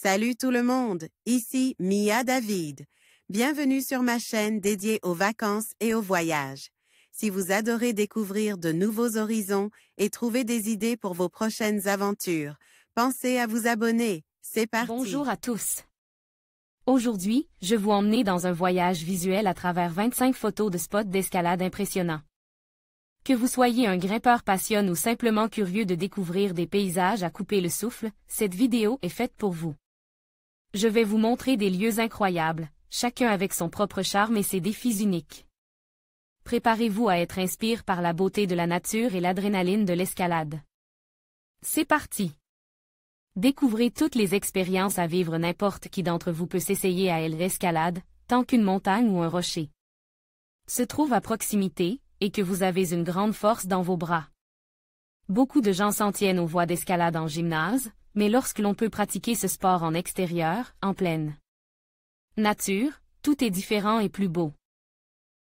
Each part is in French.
Salut tout le monde, ici Mia David. Bienvenue sur ma chaîne dédiée aux vacances et aux voyages. Si vous adorez découvrir de nouveaux horizons et trouver des idées pour vos prochaines aventures, pensez à vous abonner. C'est parti! Bonjour à tous. Aujourd'hui, je vous emmène dans un voyage visuel à travers 25 photos de spots d'escalade impressionnants. Que vous soyez un grimpeur passionné ou simplement curieux de découvrir des paysages à couper le souffle, cette vidéo est faite pour vous. Je vais vous montrer des lieux incroyables, chacun avec son propre charme et ses défis uniques. Préparez-vous à être inspiré par la beauté de la nature et l'adrénaline de l'escalade. C'est parti! Découvrez toutes les expériences à vivre, n'importe qui d'entre vous peut s'essayer à l'escalade, tant qu'une montagne ou un rocher se trouve à proximité, et que vous avez une grande force dans vos bras. Beaucoup de gens s'en tiennent aux voies d'escalade en gymnase, mais lorsque l'on peut pratiquer ce sport en extérieur, en pleine nature, tout est différent et plus beau.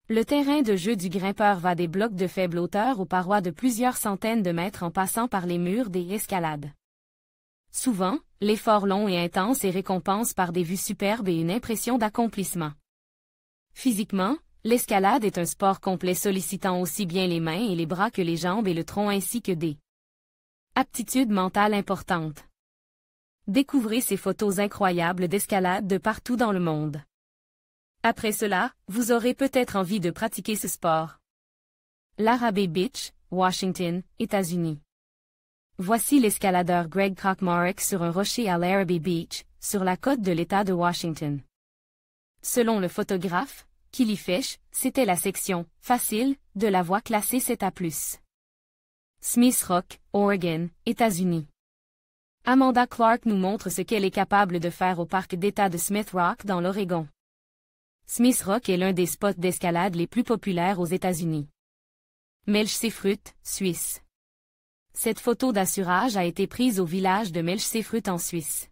Le terrain de jeu du grimpeur va des blocs de faible hauteur aux parois de plusieurs centaines de mètres en passant par les murs des escalades. Souvent, l'effort long et intense est récompensé par des vues superbes et une impression d'accomplissement. Physiquement, l'escalade est un sport complet sollicitant aussi bien les mains et les bras que les jambes et le tronc ainsi que des aptitudes mentales importantes. Découvrez ces photos incroyables d'escalade de partout dans le monde. Après cela, vous aurez peut-être envie de pratiquer ce sport. Larrabee Beach, Washington, États-Unis. Voici l'escaladeur Greg Kochmarek sur un rocher à Larrabee Beach, sur la côte de l'État de Washington. Selon le photographe, Killy Fish, c'était la section « facile » de la voie classée 7A+. Smith Rock, Oregon, États-Unis. Amanda Clark nous montre ce qu'elle est capable de faire au parc d'État de Smith Rock dans l'Oregon. Smith Rock est l'un des spots d'escalade les plus populaires aux États-Unis. Melchsefrutt, Suisse. Cette photo d'assurage a été prise au village de Melchsefrutt en Suisse.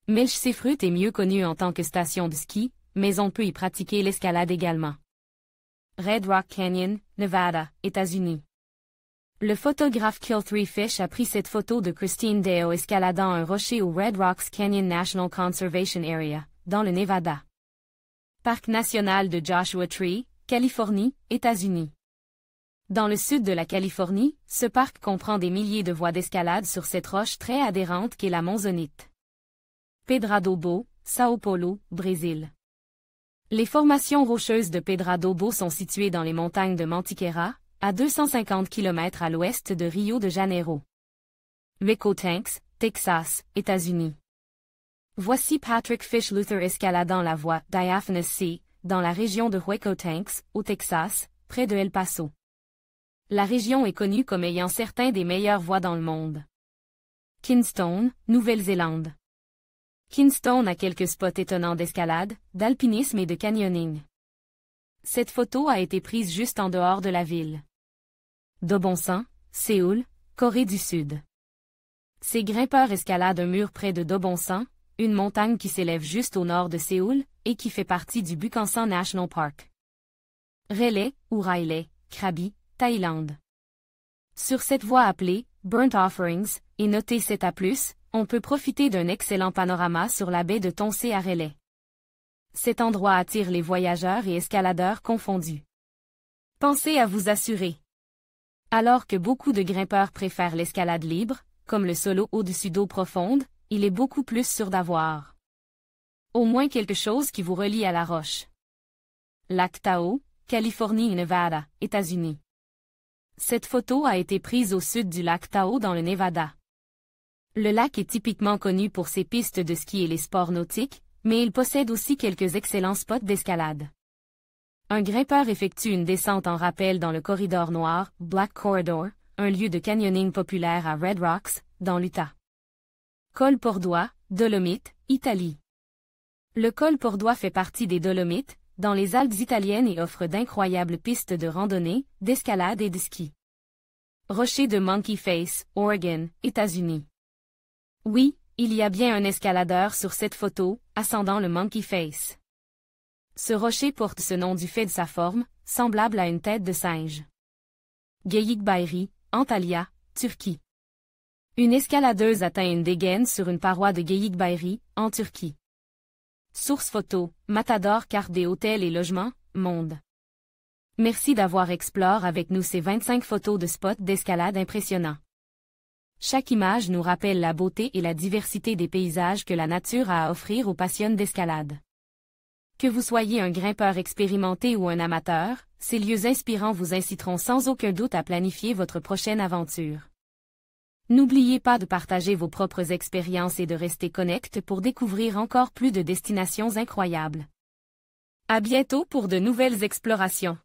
Melchsefrutt est mieux connu en tant que station de ski, mais on peut y pratiquer l'escalade également. Red Rock Canyon, Nevada, États-Unis. Le photographe Kill3Fish a pris cette photo de Christine Deo escaladant un rocher au Red Rocks Canyon National Conservation Area, dans le Nevada. Parc national de Joshua Tree, Californie, États-Unis. Dans le sud de la Californie, ce parc comprend des milliers de voies d'escalade sur cette roche très adhérente qu'est la monzonite. Pedra do Bo, Sao Paulo, Brésil. Les formations rocheuses de Pedra do Bo sont situées dans les montagnes de Mantiqueira, à 250 km à l'ouest de Rio de Janeiro. Rico Tanks, Texas, États-Unis. Voici Patrick Fish Luther escaladant la voie Diaphanous Sea, dans la région de Hueco Tanks, au Texas, près de El Paso. La région est connue comme ayant certains des meilleures voies dans le monde. Kingston, Nouvelle-Zélande. Kingston a quelques spots étonnants d'escalade, d'alpinisme et de canyoning. Cette photo a été prise juste en dehors de la ville. Dobonsan, Séoul, Corée du Sud. Ces grimpeurs escaladent un mur près de Dobonsan, une montagne qui s'élève juste au nord de Séoul, et qui fait partie du Bukhansan National Park. Railay, ou Railay, Krabi, Thaïlande. Sur cette voie appelée Burnt Offerings, et notée 7A+, on peut profiter d'un excellent panorama sur la baie de Tonsé à Railay. Cet endroit attire les voyageurs et escaladeurs confondus. Pensez à vous assurer. Alors que beaucoup de grimpeurs préfèrent l'escalade libre, comme le solo au-dessus d'eau profonde, il est beaucoup plus sûr d'avoir au moins quelque chose qui vous relie à la roche. Lac Tahoe, Californie et Nevada, États-Unis. Cette photo a été prise au sud du lac Tahoe dans le Nevada. Le lac est typiquement connu pour ses pistes de ski et les sports nautiques, mais il possède aussi quelques excellents spots d'escalade. Un grimpeur effectue une descente en rappel dans le corridor noir, Black Corridor, un lieu de canyoning populaire à Red Rocks, dans l'Utah. Col Pordois, Dolomites, Italie. Le col Pordois fait partie des Dolomites, dans les Alpes italiennes et offre d'incroyables pistes de randonnée, d'escalade et de ski. Rocher de Monkey Face, Oregon, États-Unis. Oui, il y a bien un escaladeur sur cette photo, ascendant le Monkey Face. Ce rocher porte ce nom du fait de sa forme, semblable à une tête de singe. Geyikbayri, Antalya, Turquie. Une escaladeuse atteint une dégaine sur une paroi de Geyikbayri, en Turquie. Source photo, Matador carte des hôtels et logements, Monde. Merci d'avoir exploré avec nous ces 25 photos de spots d'escalade impressionnants. Chaque image nous rappelle la beauté et la diversité des paysages que la nature a à offrir aux passionnés d'escalade. Que vous soyez un grimpeur expérimenté ou un amateur, ces lieux inspirants vous inciteront sans aucun doute à planifier votre prochaine aventure. N'oubliez pas de partager vos propres expériences et de rester connecté pour découvrir encore plus de destinations incroyables. À bientôt pour de nouvelles explorations.